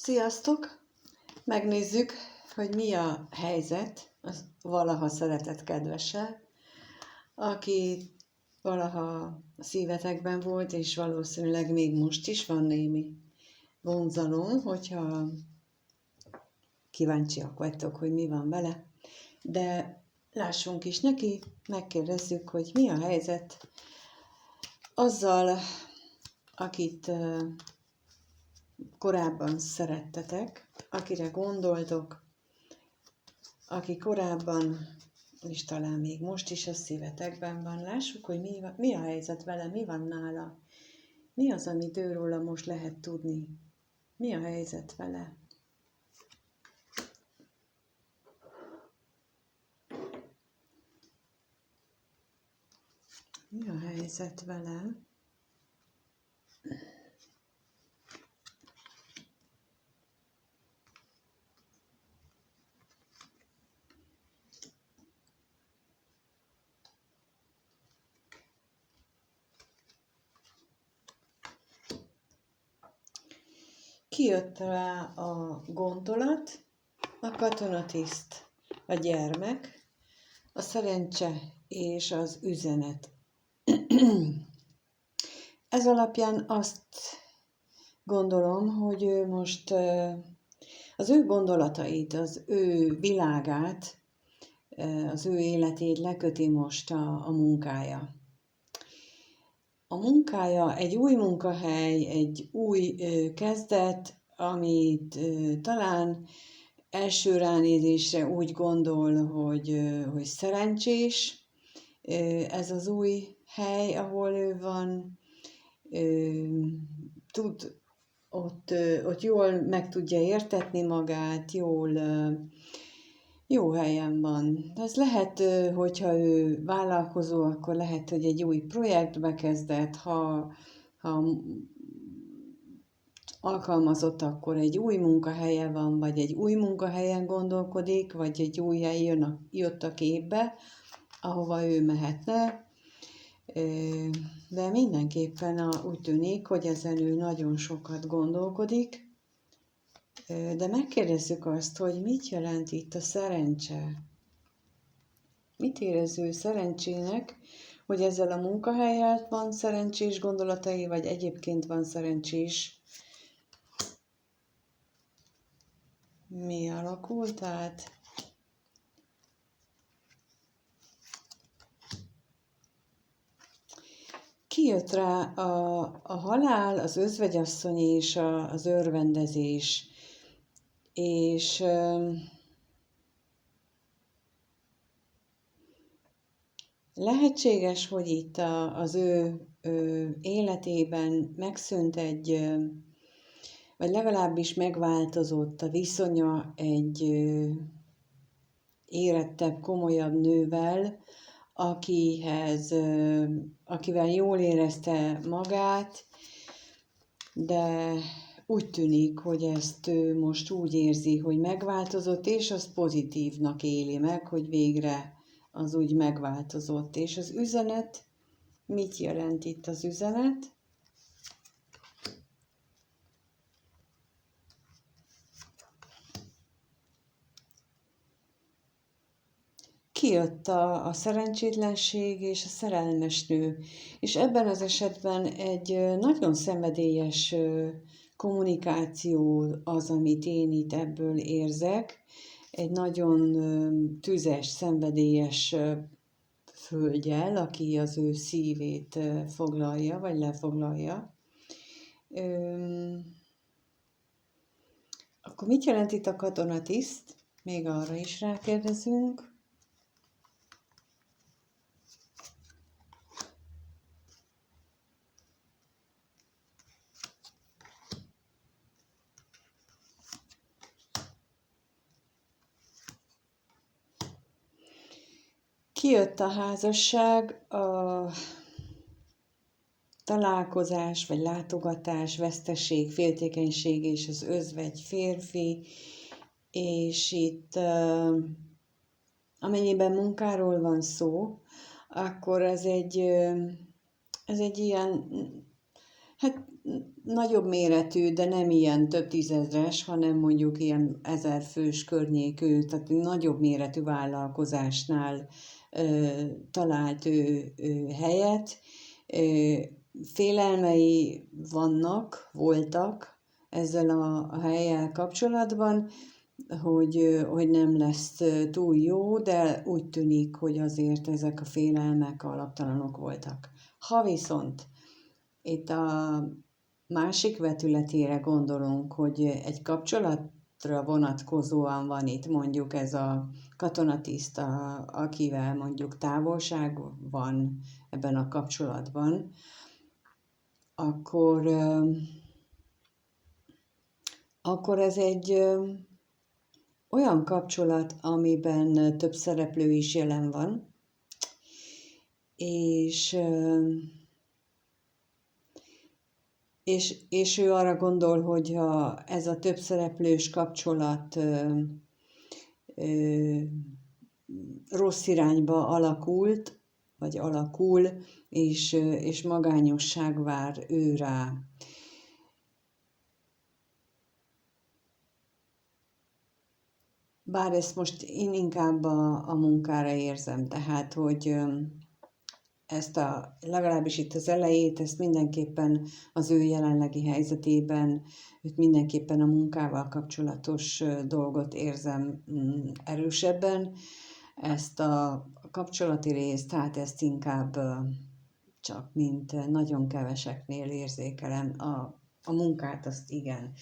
Sziasztok! Megnézzük, hogy mi a helyzet az valaha szeretett kedvessel, aki valaha a szívetekben volt, és valószínűleg még most is van némi vonzalom, hogyha kíváncsiak vagytok, hogy mi van vele. De lássunk is neki, megkérdezzük, hogy mi a helyzet azzal, akit korábban szerettetek, akire gondoltok, aki korábban, és talán még most is a szívetekben van. Lássuk, hogy mi a helyzet vele, mi van nála, mi az, amit őróla most lehet tudni, mi a helyzet vele. Mi a helyzet vele? Kijött rá a gondolat, a katonatiszt, a gyermek, a szerencse és az üzenet. Ez alapján azt gondolom, hogy ő most az ő gondolatait, az ő világát, az ő életét leköti most a munkája. A munkája egy új munkahely, egy új kezdet, amit talán első ránézésre úgy gondol, hogy szerencsés. Ez az új hely, ahol ő van, ott jól meg tudja értetni magát, jó helyen van. Ez lehet, hogyha ő vállalkozó, akkor lehet, hogy egy új projektbe kezdett, ha alkalmazott, akkor egy új munkahelye van, vagy egy új munkahelyen gondolkodik, vagy egy új hely jött a képbe, ahova ő mehetne. De mindenképpen úgy tűnik, hogy ezen ő nagyon sokat gondolkodik. De megkérdezzük azt, hogy mit jelent itt a szerencse? Mit érez ő szerencsének, hogy ezzel a munkahellyel van szerencsés gondolatai, vagy egyébként van szerencsés? Mi alakult át? Kijött rá a halál, az özvegyasszony és az örvendezés. És lehetséges, hogy itt az ő életében megszűnt vagy legalábbis megváltozott a viszonya egy érettebb, komolyabb nővel, akivel jól érezte magát, de úgy tűnik, hogy ezt ő most úgy érzi, hogy megváltozott, és az pozitívnak éli meg, hogy végre az úgy megváltozott. És az üzenet, mit jelent itt az üzenet? Kijött a szerencsétlenség és a szerelmes nő, és ebben az esetben egy nagyon szenvedélyes kommunikáció az, amit én itt ebből érzek. Egy nagyon tüzes, szenvedélyes hölgyel, aki az ő szívét foglalja, vagy lefoglalja. Akkor mit jelent itt a katonatiszt? Még arra is rákérdezünk. Kijött a házasság, a találkozás, vagy látogatás, veszteség, féltékenység és az özvegy férfi, és itt amennyiben munkáról van szó, akkor ez egy ilyen Hát nagyobb méretű, de nem ilyen több tízezres, hanem mondjuk ilyen 1000 fős környékű, tehát nagyobb méretű vállalkozásnál talált ő helyet. Félelmei voltak ezzel a hellyel kapcsolatban, hogy nem lesz túl jó, de úgy tűnik, hogy azért ezek a félelmek alaptalanok voltak. Ha viszont itt a másik vetületére gondolunk, hogy egy kapcsolatra vonatkozóan van itt mondjuk ez a katonatiszt, akivel mondjuk távolság van ebben a kapcsolatban, akkor ez egy olyan kapcsolat, amiben több szereplő is jelen van, és ő arra gondol, hogy ha ez a több szereplős kapcsolat rossz irányba alakult, vagy alakul, és magányosság vár ő rá. Bár ezt most én inkább a munkára érzem, tehát, hogy ezt legalábbis itt az elejét, ezt mindenképpen az ő jelenlegi helyzetében, őt mindenképpen a munkával kapcsolatos dolgot érzem erősebben. Ezt a kapcsolati részt, hát ezt inkább csak mint nagyon keveseknél érzékelem. A munkát azt igen.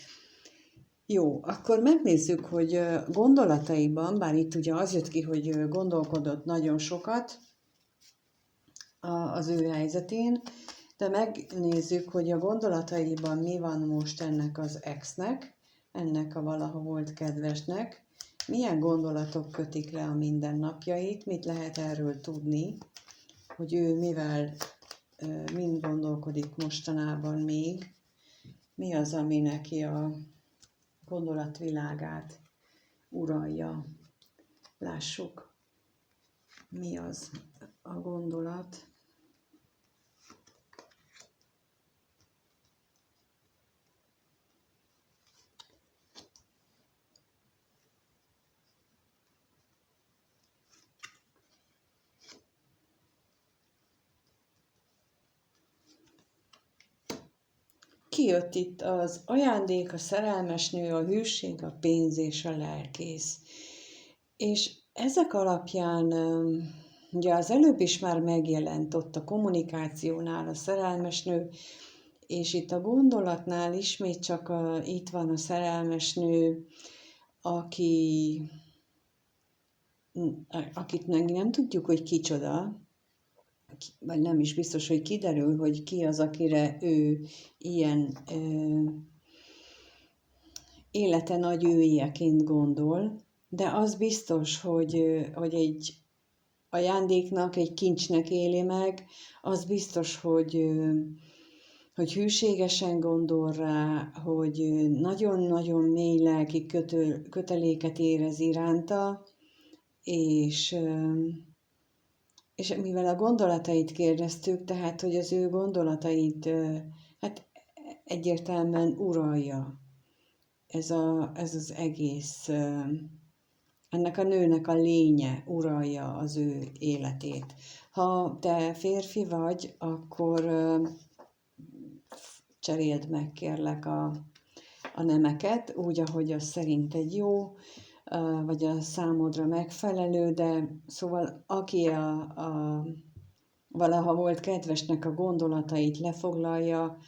Jó, akkor megnézzük, hogy gondolataiban, bár itt ugye az jött ki, hogy gondolkodott nagyon sokat az ő helyzetén, de megnézzük, hogy a gondolataiban mi van most ennek az exnek, ennek a valaha volt kedvesnek, milyen gondolatok kötik le a mindennapjait, mit lehet erről tudni, hogy ő mivel, mind gondolkodik mostanában még, mi az, ami neki a gondolatvilágát uralja. Lássuk, mi az a gondolat. Kijött itt az ajándék, a szerelmes nő, a hűség, a pénz és a lelkész. És ezek alapján, ugye az előbb is már megjelent ott a kommunikációnál a szerelmes nő, és itt a gondolatnál ismét csak itt van a szerelmes nő, akit nem tudjuk, hogy kicsoda, vagy nem is biztos, hogy kiderül, hogy ki az, akire ő ilyen élete nagy őjeként gondol, de az biztos, hogy egy ajándéknak, egy kincsnek éli meg, az biztos, hogy hűségesen gondol rá, hogy nagyon-nagyon mély lelki köteléket érez iránta, és mivel a gondolatait kérdeztük, tehát, hogy az ő gondolatait hát egyértelműen uralja ez az egész, ennek a nőnek a lénye uralja az ő életét. Ha te férfi vagy, akkor cseréld meg kérlek a nemeket, úgy, ahogy az szerinted jó, vagy a számodra megfelelő, de szóval aki valaha volt kedvesnek a gondolatait lefoglalja,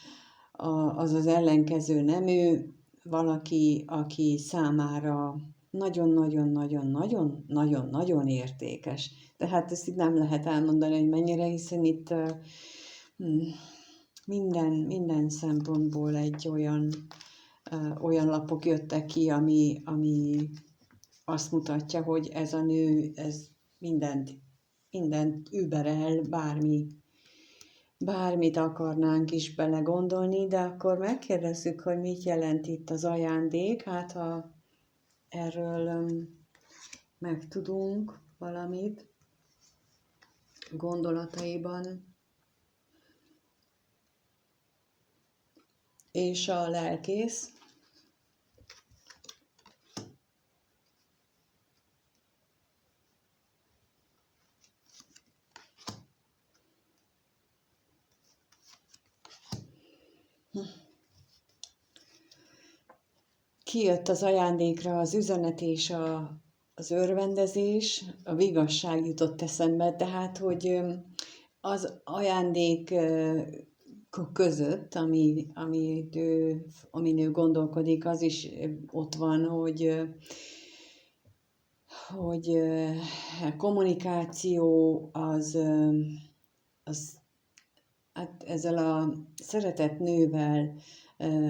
az az ellenkező nemű, valaki, aki számára nagyon-nagyon-nagyon-nagyon-nagyon-nagyon értékes. Tehát ezt itt nem lehet elmondani, hogy mennyire, hiszen itt minden szempontból egy olyan lapok jöttek ki, ami azt mutatja, hogy ez a nő, ez mindent überel, bármit akarnánk is belegondolni, de akkor megkérdezzük, hogy mit jelent itt az ajándék, hát ha erről megtudunk valamit gondolataiban. és a lelkész. Kijött az ajándékra az üzenet és az örvendezés, a vigasság jutott eszembe, tehát, hogy az ajándék között, amin ő gondolkodik, az is ott van, hogy a kommunikáció az hát ezzel a szeretett nővel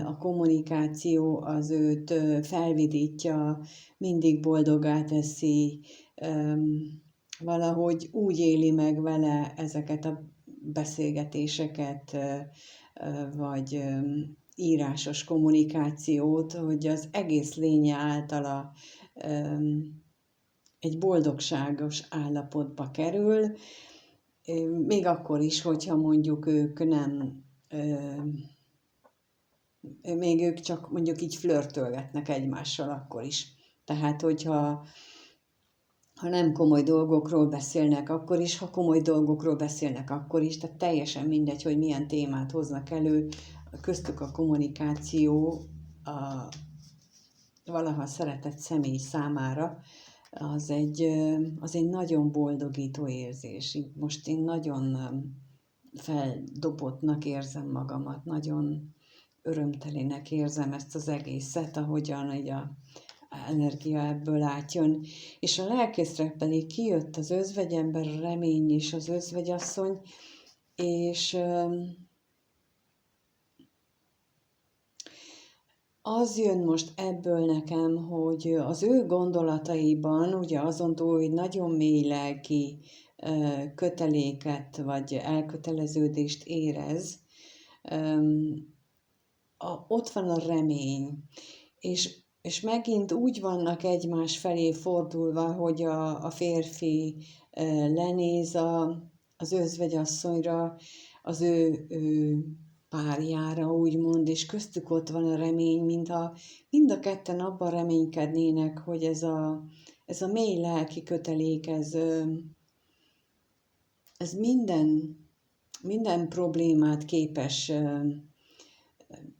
a kommunikáció az őt felvidítja, mindig boldoggá teszi, valahogy úgy éli meg vele ezeket a beszélgetéseket, vagy írásos kommunikációt, hogy az egész lénye általa egy boldogságos állapotba kerül, még akkor is, hogyha mondjuk ők nem, még ők csak mondjuk így flörtölgetnek egymással akkor is. Tehát, hogyha nem komoly dolgokról beszélnek, akkor is, ha komoly dolgokról beszélnek, akkor is, tehát teljesen mindegy, hogy milyen témát hoznak elő, köztük a kommunikáció a valaha szeretett személy számára, az egy nagyon boldogító érzés. Most én nagyon feldobottnak érzem magamat, nagyon örömtelének érzem ezt az egészet, ahogyan egy a energia ebből átjön. És a lelkészre pedig kijött az özvegyember, a remény és az özvegyasszony, és az jön most ebből nekem, hogy az ő gondolataiban, ugye azon túl, hogy nagyon mély lelki köteléket vagy elköteleződést érez, ott van a remény, és megint úgy vannak egymás felé fordulva, hogy a férfi lenéz az özvegyasszonyra, az ő párjára, úgymond, és köztük ott van a remény, mintha mind a ketten abban reménykednének, hogy ez a mély lelki kötelék, ez minden problémát képes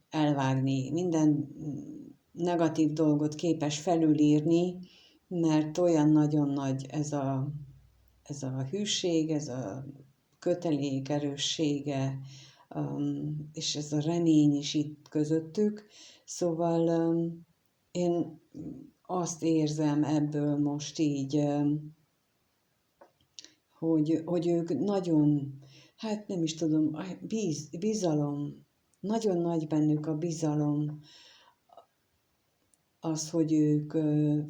elvágni, minden negatív dolgot képes felülírni, mert olyan nagyon nagy ez a hűség, ez a kötelék erőssége, és ez a remény is itt közöttük. Szóval én azt érzem ebből most így, hogy ők nagyon, hát nem is tudom, bizalom, nagyon nagy bennük a bizalom, az, hogy ők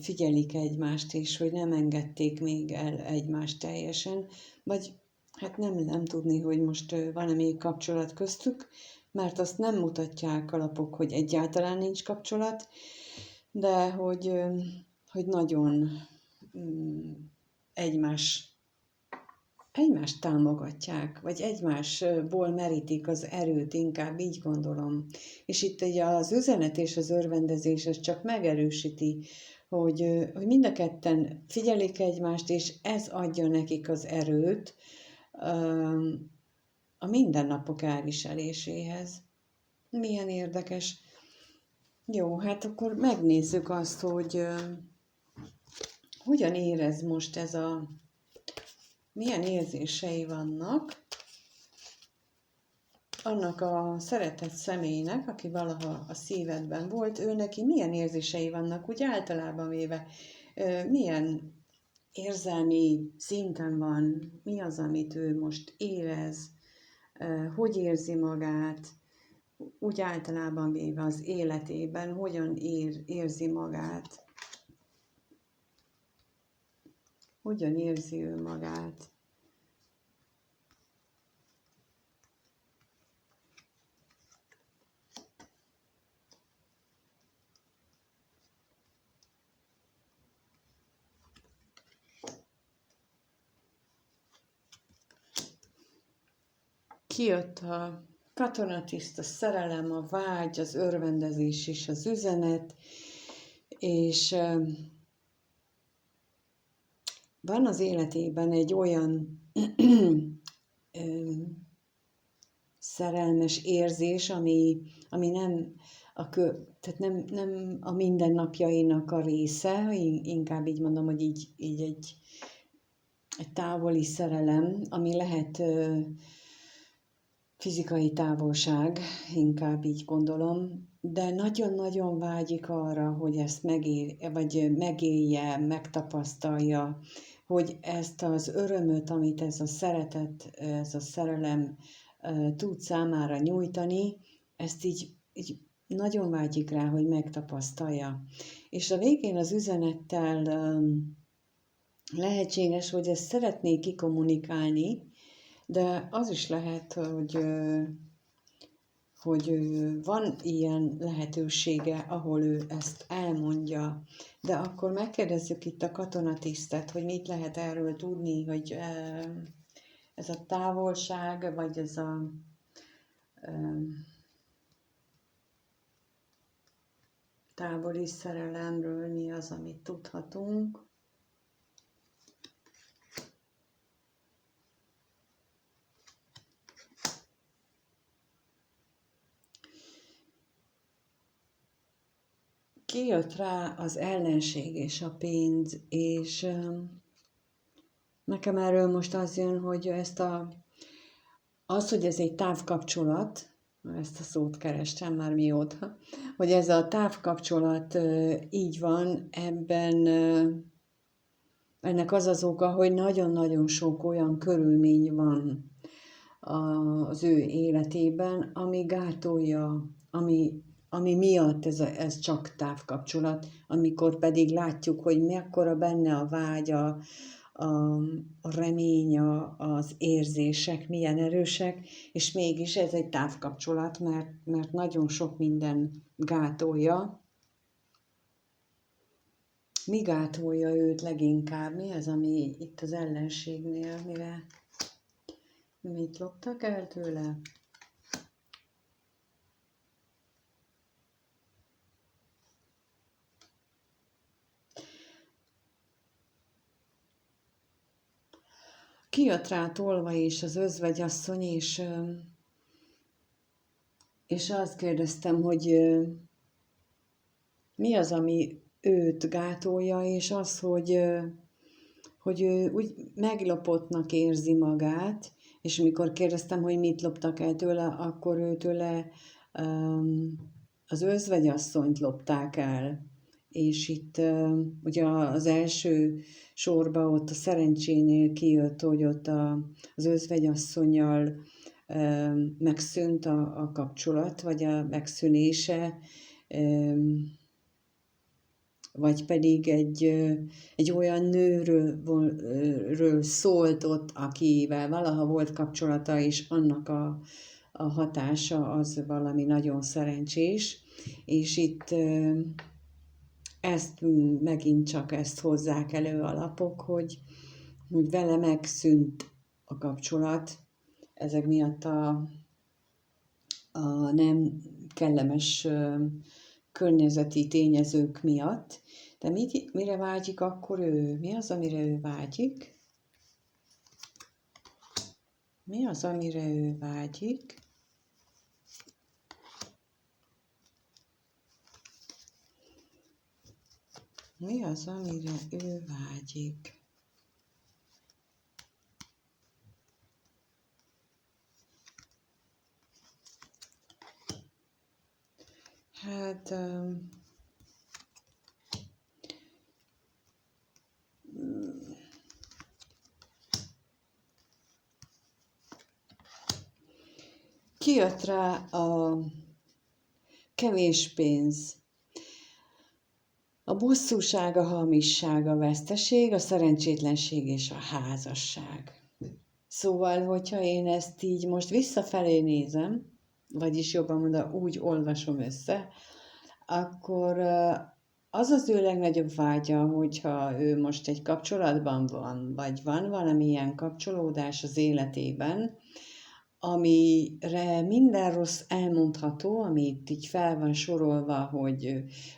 figyelik egymást, és hogy nem engedték még el egymást teljesen, vagy hát nem tudni, hogy most van-e még kapcsolat köztük, mert azt nem mutatják a lapok, hogy egyáltalán nincs kapcsolat, de hogy nagyon egymást támogatják, vagy egymásból merítik az erőt, inkább így gondolom. És itt ugye az üzenet és az örvendezés ez csak megerősíti, hogy mind a ketten figyelik egymást, és ez adja nekik az erőt a mindennapok elviseléséhez. Milyen érdekes. Jó, hát akkor megnézzük azt, hogy hogyan érez most milyen érzései vannak annak a szeretett személynek, aki valaha a szívedben volt, ő neki milyen érzései vannak, úgy általában véve, milyen érzelmi szinten van, mi az, amit ő most érez, hogy érzi magát, úgy általában véve az életében, hogyan érzi magát, hogyan érzi ő magát. Kijött a katonatiszt, a szerelem, a vágy, az örvendezés és az üzenet, és van az életében egy olyan szerelmes érzés, ami nem tehát nem a mindennapjainak a része, inkább így mondom, hogy így egy távoli szerelem, ami lehet fizikai távolság, inkább így gondolom, de nagyon-nagyon vágyik arra, hogy ezt megélje, megtapasztalja, hogy ezt az örömöt, amit ez a szeretet, ez a szerelem tud számára nyújtani, ezt így nagyon vágyik rá, hogy megtapasztalja. És a végén az üzenettel lehetséges, hogy ezt szeretné kikommunikálni, de az is lehet, hogy van ilyen lehetősége, ahol ő ezt elmondja. De akkor megkérdezzük itt a katonatisztet, hogy mit lehet erről tudni, hogy ez a távolság, vagy ez a távoli szerelemről mi az, amit tudhatunk. Kijött rá az ellenség és a pénz, és nekem erről most az jön, hogy hogy ez egy távkapcsolat, ezt a szót kerestem már mióta, hogy ez a távkapcsolat így van, ennek az oka, hogy nagyon-nagyon sok olyan körülmény van az ő életében, ami gátolja, ami miatt ez csak távkapcsolat, amikor pedig látjuk, hogy mekkora benne a vágy, a remény, az érzések milyen erősek, és mégis ez egy távkapcsolat, mert nagyon sok minden gátolja. Mi gátolja őt leginkább? Mi az, ami itt az ellenségnél, mit loptak el tőle? Kijött rá Tolva és az özvegyasszony, és azt kérdeztem, hogy mi az, ami őt gátolja, és az, hogy ő úgy meglopottnak érzi magát, és amikor kérdeztem, hogy mit loptak el tőle, akkor őtőle az özvegyasszonyt lopták el. És itt ugye az első sorba ott a szerencsénél kijött, hogy ott az özvegyasszonnyal megszűnt a kapcsolat, vagy a megszűnése, vagy pedig egy olyan nőről szólt ott, akivel valaha volt kapcsolata, és annak a hatása az valami nagyon szerencsés, és itt megint csak ezt hozzák elő a lapok, hogy vele megszűnt a kapcsolat, ezek miatt a nem kellemes környezeti tényezők miatt. De mire vágyik akkor ő? Mi az, amire ő vágyik? Mi az, amire ő vágyik? Mi az, amire ő vágyik? Hát kijött rá a kevés pénz, a bosszúság, a hamisság, a veszteség, a szerencsétlenség és a házasság. Szóval, hogyha én ezt így most visszafelé nézem, vagyis jobban mondva úgy olvasom össze, akkor az ő legnagyobb vágya, hogyha ő most egy kapcsolatban van, vagy van valamilyen kapcsolódás az életében, amire minden rossz elmondható, ami itt így fel van sorolva,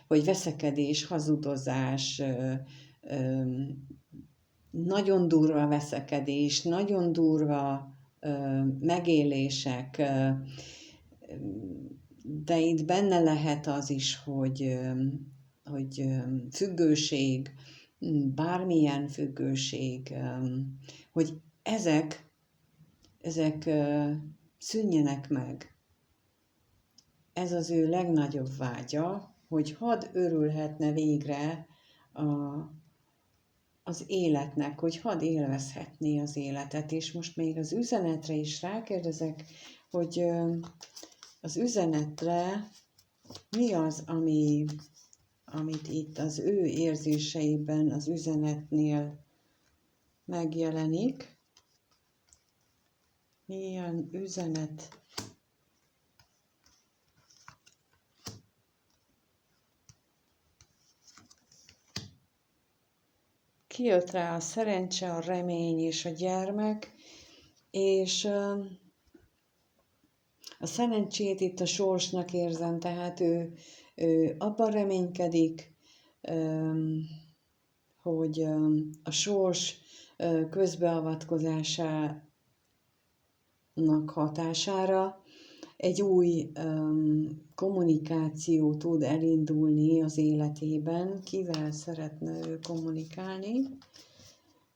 hogy veszekedés, hazudozás, nagyon durva veszekedés, nagyon durva megélések, de itt benne lehet az is, hogy függőség, bármilyen függőség, hogy ezek szűnjenek meg. Ez az ő legnagyobb vágya, hogy hadd örülhetne végre az életnek, hogy hadd élvezhetné az életet. És most még az üzenetre is rákérdezek, hogy az üzenetre mi az, amit itt az ő érzéseiben, az üzenetnél megjelenik. Milyen üzenet? Kijött rá a szerencse, a remény és a gyermek, és a szerencsét itt a sorsnak érzem, tehát ő abban reménykedik, hogy a sors közbeavatkozásának hatására egy új kommunikáció tud elindulni az életében. Kivel szeretne ő kommunikálni?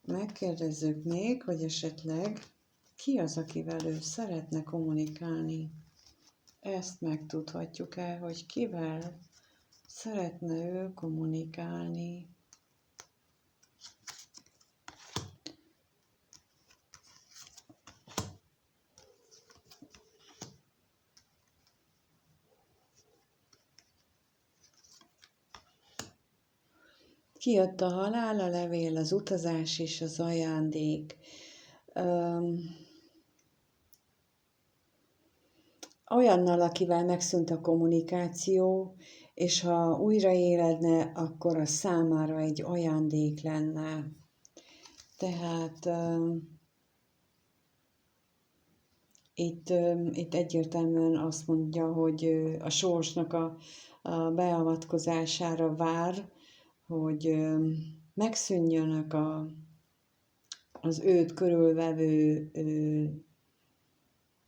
Megkérdezzük még, hogy esetleg ki az, akivel ő szeretne kommunikálni. Ezt megtudhatjuk-e, hogy kivel szeretne ő kommunikálni. Kijött a halál, a levél, az utazás és az ajándék. Olyannal, akivel megszűnt a kommunikáció, és ha újraéledne, akkor az számára egy ajándék lenne. Tehát itt egyértelműen azt mondja, hogy a sorsnak a beavatkozására vár, hogy megszűnjönnek az őt körülvevő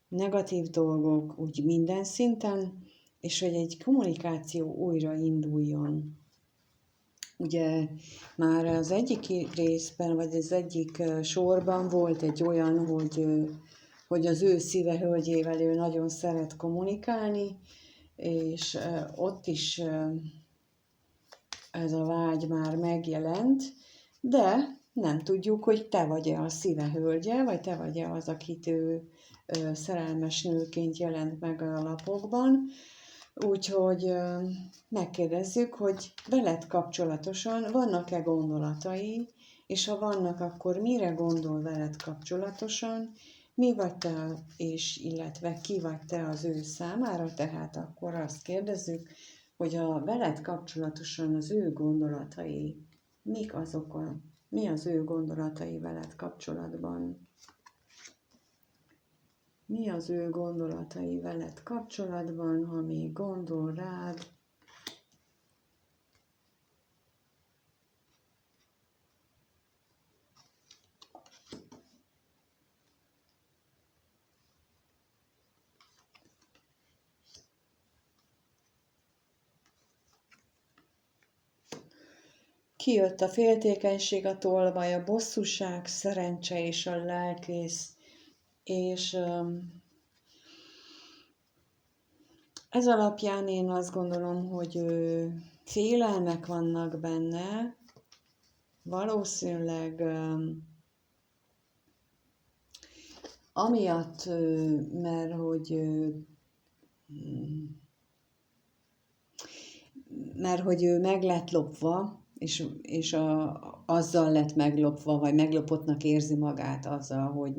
negatív dolgok úgy minden szinten, és hogy egy kommunikáció újra induljon. Ugye már az egyik részben, vagy az egyik sorban volt egy olyan, hogy az ő szíve hölgyével ő nagyon szeret kommunikálni, és ott is ez a vágy már megjelent, de nem tudjuk, hogy te vagy-e a szíve hölgye, vagy te vagy-e az, akit ő szerelmes nőként jelent meg a lapokban. Úgyhogy megkérdezzük, hogy veled kapcsolatosan vannak-e gondolatai, és ha vannak, akkor mire gondol veled kapcsolatosan, mi vagy te, és illetve ki vagy te az ő számára, tehát akkor azt kérdezzük, hogy a veled kapcsolatosan az ő gondolatai, mi az ő gondolatai veled kapcsolatban? Mi az ő gondolatai veled kapcsolatban, ha még gondol rád? Kijött a féltékenység, a tolvaj, a bosszúság, szerencse és a lelkész, és ez alapján én azt gondolom, hogy félelmek vannak benne, valószínűleg amiatt, mert hogy ő meg lett lopva, és azzal lett meglopva, vagy meglopottnak érzi magát azzal, hogy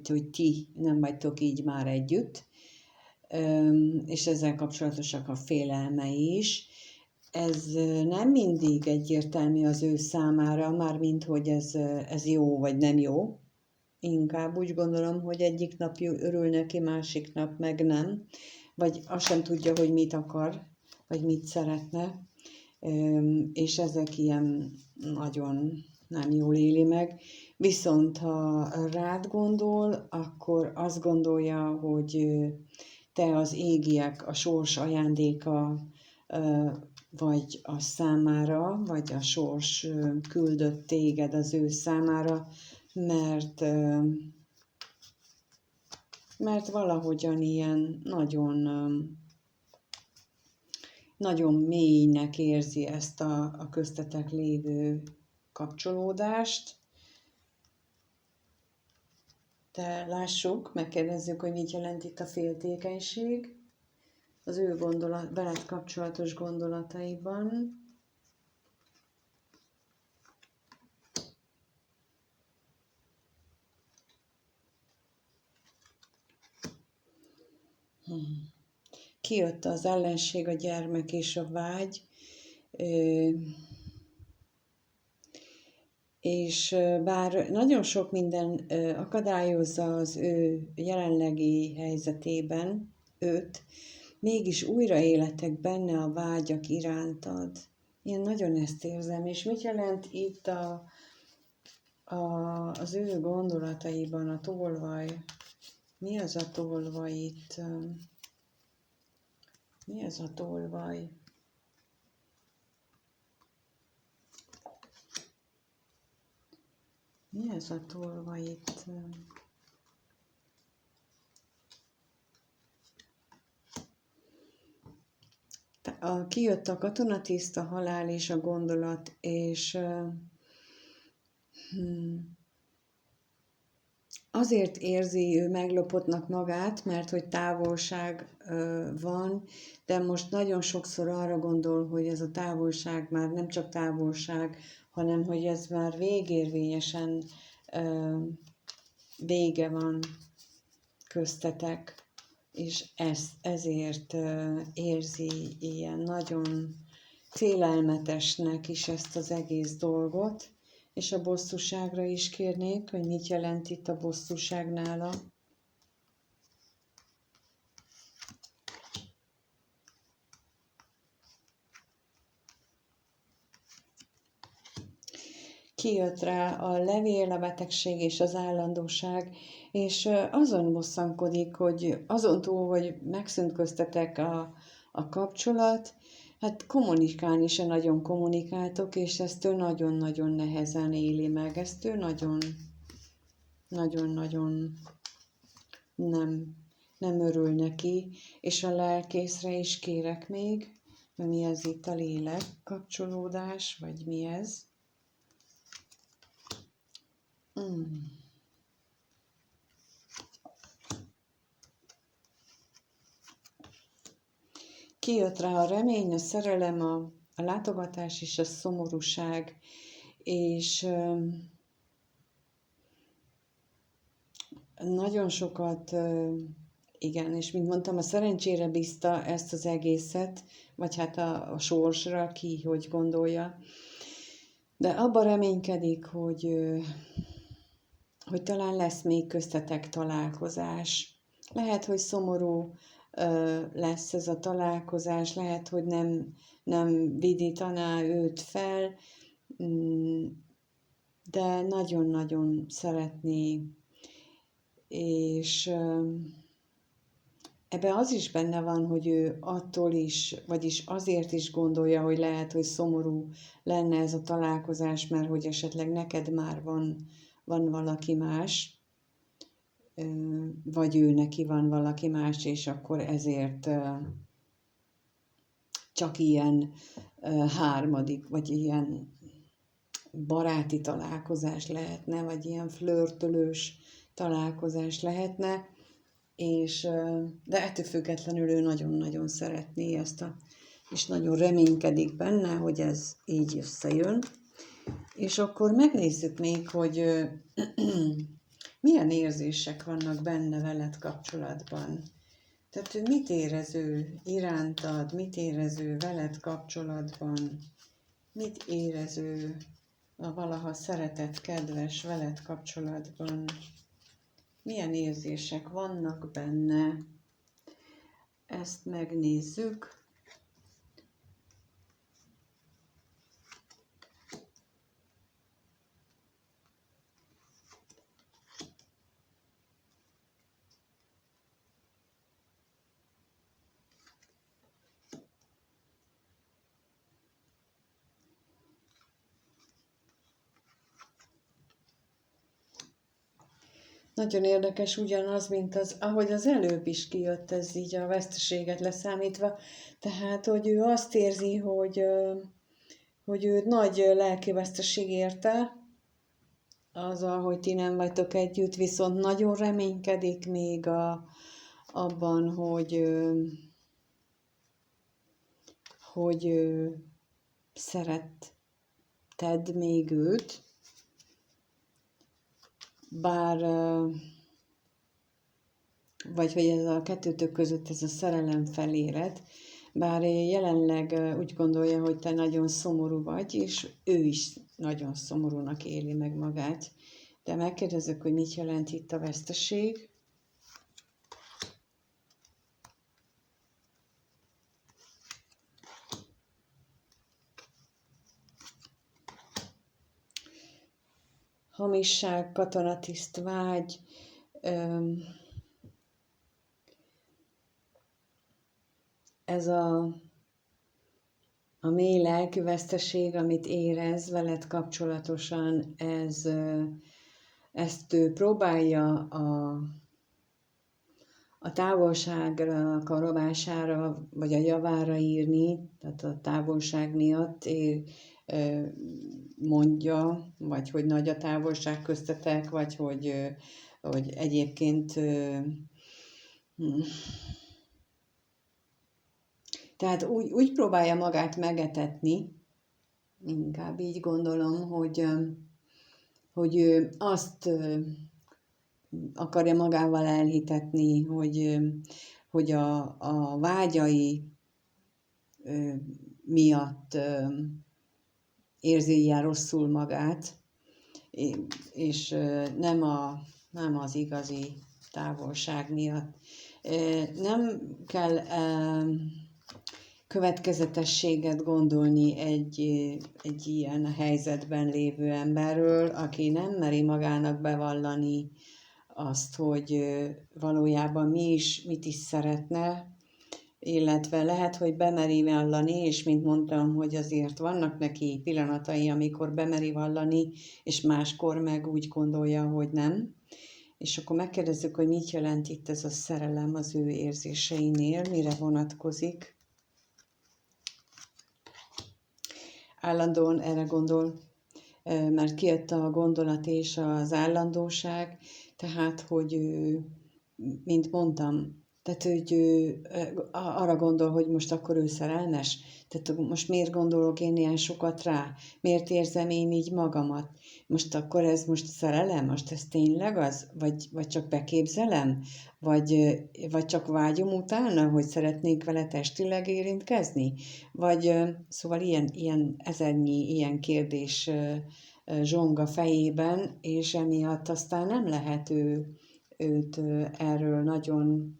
hogy ti nem vagytok így már együtt, és ezzel kapcsolatosak a félelmei is. Ez nem mindig egyértelmű az ő számára, mármint hogy ez jó vagy nem jó. inkább. Úgy gondolom, hogy egyik nap örül neki, másik nap meg nem. Vagy azt sem tudja, hogy mit akar, vagy mit szeretne. És ezek ilyen nagyon nem jól éli meg. Viszont ha rád gondol, akkor azt gondolja, hogy te az égiek, a sors ajándéka vagy a számára, vagy a sors küldött téged az ő számára, mert valahogyan ilyen nagyon mélynek érzi ezt a köztetek lévő kapcsolódást. De lássuk, megkérdezzük, hogy mit jelent itt a féltékenység az ő veled kapcsolatos gondolataiban. Kijött az ellenség, a gyermek és a vágy, és bár nagyon sok minden akadályozza az ő jelenlegi helyzetében őt, mégis újra életek benne a vágyak irántad. Én nagyon ezt érzem, és mit jelent itt az ő gondolataiban a tolvaj? Mi az a tolvaj itt? Mi ez a tolvaj? Mi ez a tolvaj itt? Kijött a katonatiszt, a halál és a gondolat, és azért érzi ő meglopottnak magát, mert hogy távolság van, de most nagyon sokszor arra gondol, hogy ez a távolság már nem csak távolság, hanem hogy ez már végérvényesen vége van köztetek, és ezért érzi ilyen nagyon félelmetesnek is ezt az egész dolgot, és a bosszúságra is kérnék, hogy mit jelent itt a bosszúság nála. Kijött rá a levél, a betegség és az állandóság, és azon bosszankodik, hogy azon túl, hogy megszűnt köztetek a kapcsolat, hát kommunikálni se nagyon kommunikáltok, és ezt ő nagyon-nagyon nehezen éli meg. Ezt ő nagyon-nagyon nem örül neki, és a lelkészre is kérek még, mi ez itt a lélek kapcsolódás, vagy mi ez? Kijött rá a remény, a szerelem, a látogatás és a szomorúság, és nagyon sokat, igen, és mint mondtam, a szerencsére bízta ezt az egészet, vagy hát a sorsra, ki hogy gondolja, de abban reménykedik, hogy talán lesz még köztetek találkozás. Lehet, hogy szomorú lesz ez a találkozás, lehet, hogy nem vidítaná őt fel, de nagyon-nagyon szeretné, és ebben az is benne van, hogy ő attól is, vagyis azért is gondolja, hogy lehet, hogy szomorú lenne ez a találkozás, mert hogy esetleg neked már van valaki más, vagy ő neki van valaki más, és akkor ezért csak ilyen harmadik, vagy ilyen baráti találkozás lehetne, vagy ilyen flörtölős találkozás lehetne, de ettől függetlenül ő nagyon-nagyon szeretné ezt, és nagyon reménykedik benne, hogy ez így összejön. És akkor megnézzük még, hogy milyen érzések vannak benne veled kapcsolatban. Tehát ő mit érez ő irántad, mit érez ő veled kapcsolatban, mit érez ő a valaha szeretett, kedves veled kapcsolatban. milyen érzések vannak benne. Ezt megnézzük. Nagyon érdekes, ugyanaz, mint ahogy az előbb is kijött, ez így a veszteséget leszámítva. Tehát, hogy ő azt érzi, hogy ő nagy lelki veszteség érte, azzal, hogy ti nem vagytok együtt, viszont nagyon reménykedik még abban, hogy szeretted még őt, bár, vagy hogy ez a kettőtök között ez a szerelem feléred, bár jelenleg úgy gondolja, hogy te nagyon szomorú vagy, és ő is nagyon szomorúnak éli meg magát. De megkérdezek, hogy mit jelent itt a veszteség. Hamisság, katonatiszt vágy, ez a mély lelkiveszteség, amit érez veled kapcsolatosan, ezt ő próbálja a távolságra, a rovására, vagy a javára írni, tehát a távolság miatt mondja, vagy hogy nagy a távolság köztetek, vagy hogy egyébként tehát úgy próbálja magát megetetni, inkább így gondolom, hogy ő azt akarja magával elhitetni, hogy a vágyai miatt érzi ilyen rosszul magát, és nem az igazi távolság miatt. Nem kell következetességet gondolni egy ilyen helyzetben lévő emberről, aki nem meri magának bevallani azt, hogy valójában mit is szeretne, illetve lehet, hogy bemeri vallani, és mint mondtam, hogy azért vannak neki pillanatai, amikor bemeri vallani, és máskor meg úgy gondolja, hogy nem. És akkor megkérdezzük, hogy mit jelent itt ez a szerelem az ő érzéseinél, mire vonatkozik. Állandóan erre gondol, mert kijött a gondolat és az állandóság, tehát, hogy mint mondtam, tehát, hogy arra gondol, hogy most akkor ő szerelmes, tehát most miért gondolok én ilyen sokat rá, miért érzem én így magamat, most akkor ez most szerelem, most ez tényleg az, vagy csak beképzelem, vagy csak vágyom utána, hogy szeretnék vele testileg érintkezni, vagy szóval ilyen ezernyi ilyen kérdés zsong a fejében, és emiatt aztán nem lehet őt erről nagyon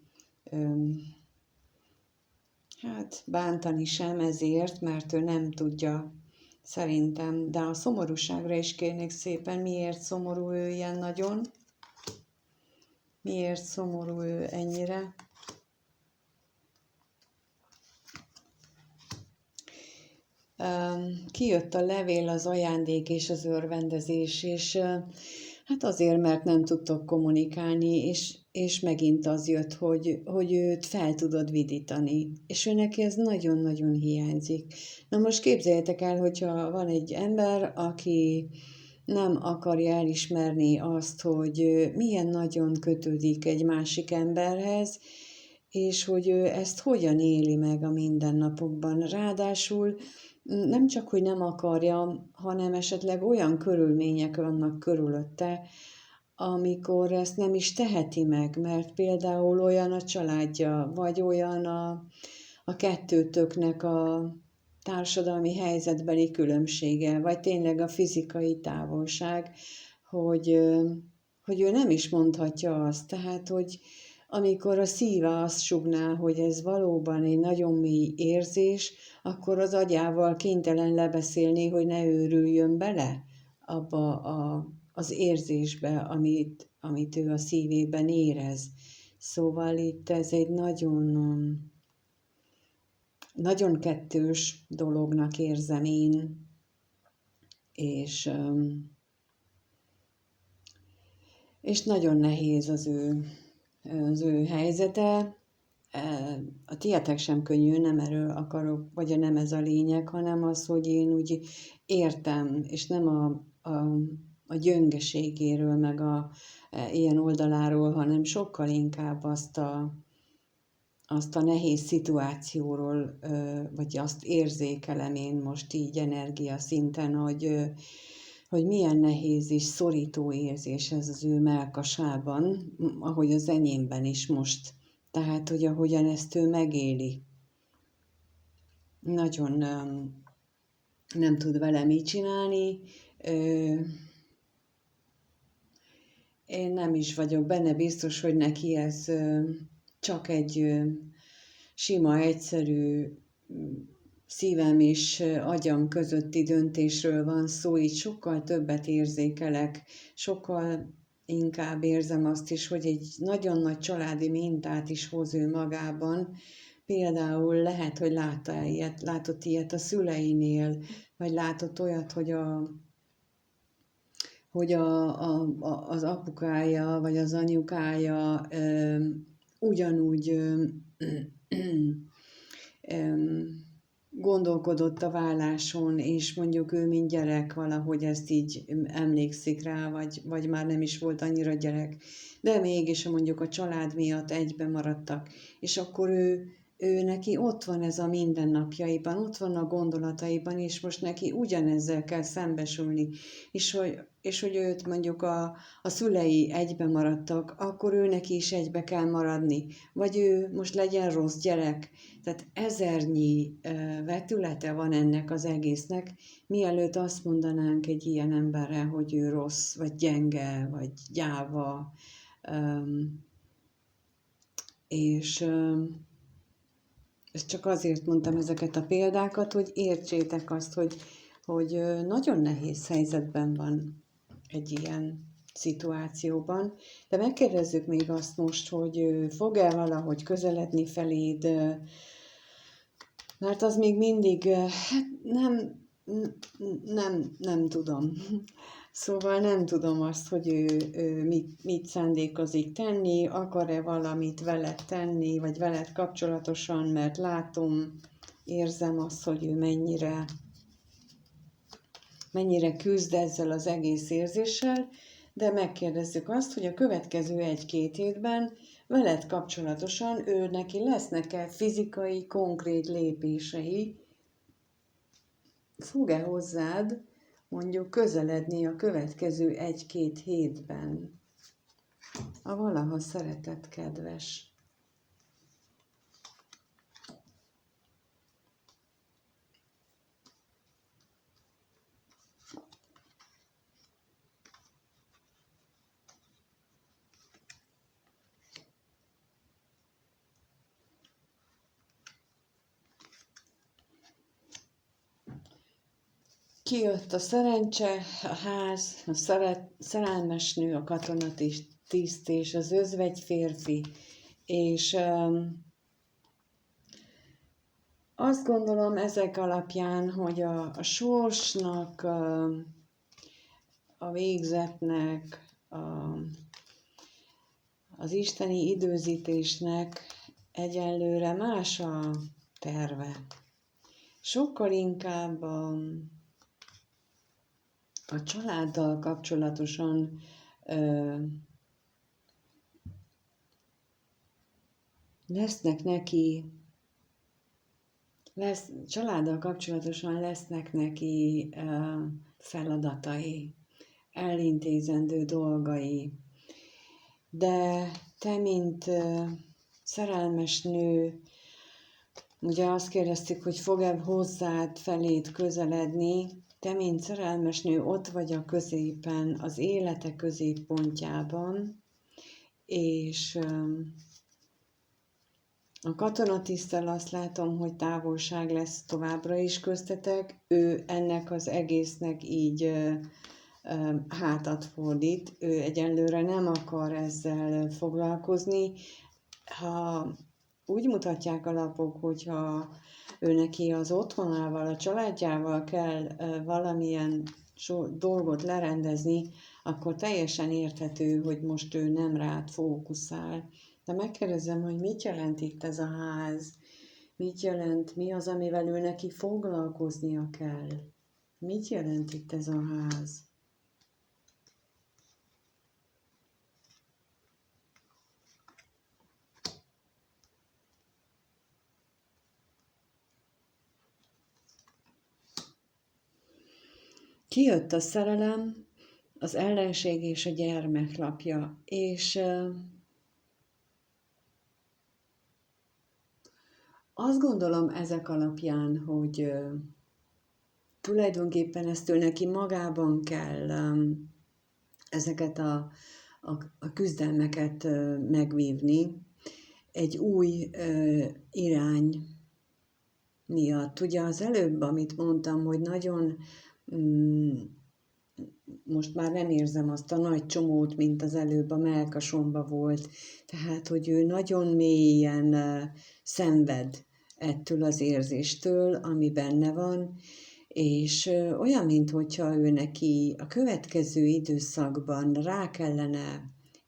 bántani sem ezért, mert ő nem tudja szerintem. De a szomorúságra is kérnék szépen, miért szomorú ő ilyen nagyon? Miért szomorú ő ennyire? Kijött a levél, az ajándék és az örvendezés, és hát azért, mert nem tudtok kommunikálni, és megint az jött, hogy őt fel tudod vidítani, és ő neki ez nagyon-nagyon hiányzik. Na most képzeljétek el, hogyha van egy ember, aki nem akarja elismerni azt, hogy milyen nagyon kötődik egy másik emberhez, és hogy ő ezt hogyan éli meg a mindennapokban. Ráadásul nem csak, hogy nem akarja, hanem esetleg olyan körülmények vannak körülötte, amikor ezt nem is teheti meg, mert például olyan a családja, vagy olyan a kettőtöknek a társadalmi helyzetbeli különbsége, vagy tényleg a fizikai távolság, hogy hogy ő nem is mondhatja azt. Tehát, hogy amikor a szíve azt sugná, hogy ez valóban egy nagyon mély érzés, akkor az agyával kénytelen lebeszélni, hogy ne őrüljön bele abba az érzésbe, amit ő a szívében érez. Szóval itt ez egy nagyon kettős dolognak érzem én, és nagyon nehéz az ő helyzete. A tietek sem könnyű, nem erről akarok, vagy nem ez a lényeg, hanem az, hogy én úgy értem, és nem a gyöngeségéről, meg ilyen oldaláról, hanem sokkal inkább azt a nehéz szituációról, vagy azt érzékelem én most így energiaszinten, hogy milyen nehéz és szorító érzés ez az ő mellkasában, ahogy az enyémben is most. Tehát, hogy ahogyan ezt ő megéli. Nagyon nem tud vele mit csinálni. Én nem is vagyok benne biztos, hogy neki ez csak egy sima, egyszerű szívem és agyam közötti döntésről van szó, így sokkal többet érzékelek, sokkal inkább érzem azt is, hogy egy nagyon nagy családi mintát is hoz ő magában. Például lehet, hogy látott ilyet a szüleinél, vagy látott olyat, hogy az apukája, vagy az anyukája ugyanúgy gondolkodott a válláson, és mondjuk ő, mint gyerek, valahogy ezt így emlékszik rá, vagy már nem is volt annyira gyerek, de mégis mondjuk a család miatt egybe maradtak, és akkor ő neki ott van ez a mindennapjaiban, ott van a gondolataiban, és most neki ugyanezzel kell szembesülni, és hogy őt mondjuk a szülei egybe maradtak, akkor ő neki is egybe kell maradni, vagy ő most legyen rossz gyerek. Tehát ezernyi vetülete van ennek az egésznek, mielőtt azt mondanánk egy ilyen emberre, hogy ő rossz, vagy gyenge, vagy gyáva, és ezt csak azért mondtam ezeket a példákat, hogy értsétek azt, hogy nagyon nehéz helyzetben van egy ilyen szituációban. De megkérdezzük még azt most, hogy fog-e valahogy közeledni feléd, mert az még mindig, hát nem tudom. Szóval nem tudom azt, hogy ő mit szándékozik tenni, akar-e valamit veled tenni, vagy veled kapcsolatosan, mert látom, érzem azt, hogy ő mennyire küzd ezzel az egész érzéssel, de megkérdezzük azt, hogy a következő 1-2 hétben veled kapcsolatosan neki lesznek-e fizikai, konkrét lépései, fog-e hozzád mondjuk közeledni a következő 1-2 hétben a valaha szeretett kedves. Kijött a szerencse, a ház, a szerelmes nő, a katonatiszt és az özvegy férfi, és azt gondolom ezek alapján, hogy a sorsnak, a végzetnek, az isteni időzítésnek egyelőre más a terve. Sokkal inkább a családdal kapcsolatosan családdal kapcsolatosan lesznek neki feladatai, elintézendő dolgai. De te, mint szerelmes nő, ugye azt kérdeztük, hogy fog-e hozzád, feléd közeledni, te, mint szerelmes nő, ott vagy a középen, az élete középpontjában, és a katonatiszttel azt látom, hogy távolság lesz továbbra is köztetek, ő ennek az egésznek így hátat fordít, ő egyelőre nem akar ezzel foglalkozni. Ha úgy mutatják a lapok, hogyha ő neki az otthonával, a családjával kell valamilyen dolgot lerendezni, akkor teljesen érthető, hogy most ő nem rád fókuszál. De megkérdezem, hogy mit jelent itt ez a ház? Mit jelent, mi az, amivel ő neki foglalkoznia kell? Mit jelent itt ez a ház? Kijött a szerelem, az ellenség és a gyermeklapja, és azt gondolom ezek alapján, hogy tulajdonképpen ezt ő neki magában kell ezeket a küzdelmeket megvívni egy új irány miatt. Ugye az előbb, amit mondtam, hogy nagyon most már nem érzem azt a nagy csomót, mint az előbb a mellkasomba volt. Tehát, hogy ő nagyon mélyen szenved ettől az érzéstől, ami benne van, és olyan, mintha ő neki a következő időszakban rá kellene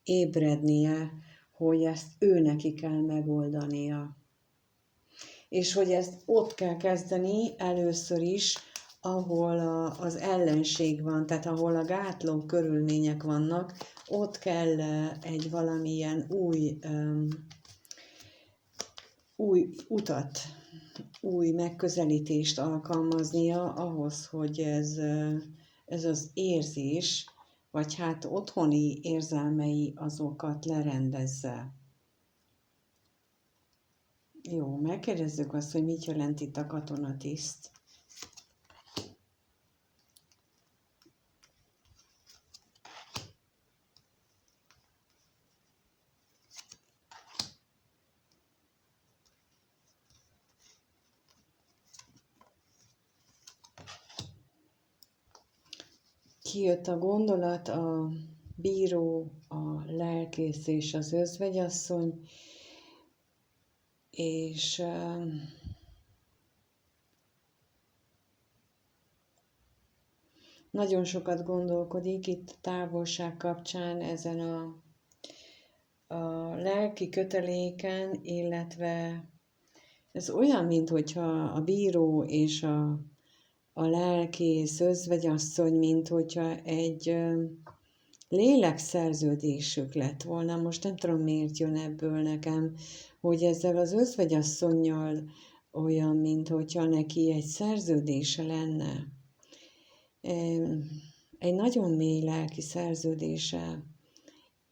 ébrednie, hogy ezt ő neki kell megoldania. És hogy ezt ott kell kezdeni először is, ahol az ellenség van, tehát ahol a gátló körülmények vannak, ott kell egy valamilyen új utat, új megközelítést alkalmaznia ahhoz, hogy ez az érzés, vagy hát otthoni érzelmei azokat lerendezze. Jó, megkérdezzük azt, hogy mit jelent itt a katonatiszt. Kijött a gondolat, a bíró, a lelkész és az özvegyasszony, és nagyon sokat gondolkodik itt távolság kapcsán ezen a lelki köteléken, illetve ez olyan, mintha a bíró és a lelkész, özvegyasszony, mint hogyha egy lélekszerződésük lett volna. Most nem tudom, miért jön ebből nekem, hogy ezzel az özvegyasszonnyal olyan, mintha neki egy szerződése lenne. Egy nagyon mély lelki szerződése,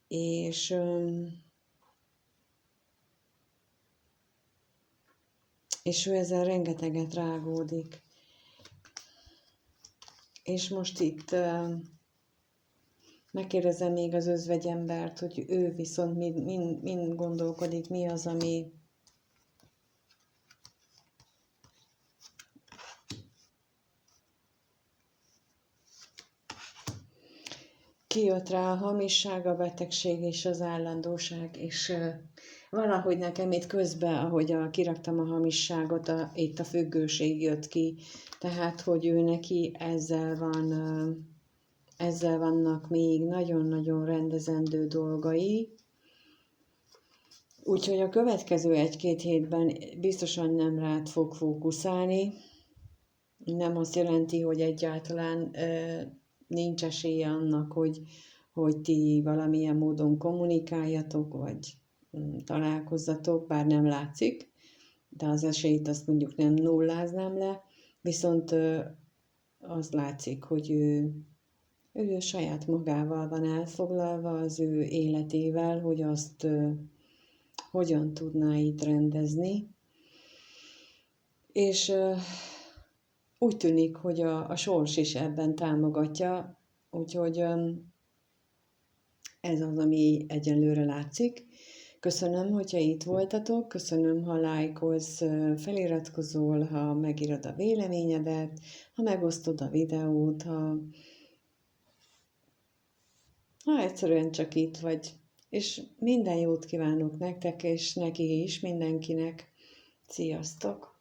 és ő ezzel rengeteget rágódik. És most itt megkérdezem még az özvegyembert, hogy ő viszont mind gondolkodik, mi az, ami kijött rá a hamisság, a betegség és az állandóság, és valahogy nekem itt közben, ahogy kiraktam a hamisságot, itt a függőség jött ki, tehát, hogy ő neki ezzel vannak még nagyon-nagyon rendezendő dolgai, úgyhogy a következő 1-2 hétben biztosan nem rád fog fókuszálni, nem azt jelenti, hogy egyáltalán nincs esélye annak, hogy ti valamilyen módon kommunikáljatok, vagy találkozzatok, bár nem látszik, de az esélyt azt mondjuk nem nulláznám le, viszont az látszik, hogy ő saját magával van elfoglalva, az ő életével, hogy azt hogyan tudná itt rendezni. És úgy tűnik, hogy a sors is ebben támogatja, úgyhogy ez az, ami egyenlőre látszik. Köszönöm, hogyha itt voltatok, köszönöm, ha lájkolsz, feliratkozol, ha megírod a véleményedet, ha megosztod a videót, ha egyszerűen csak itt vagy. És minden jót kívánok nektek, és neki is, mindenkinek. Sziasztok!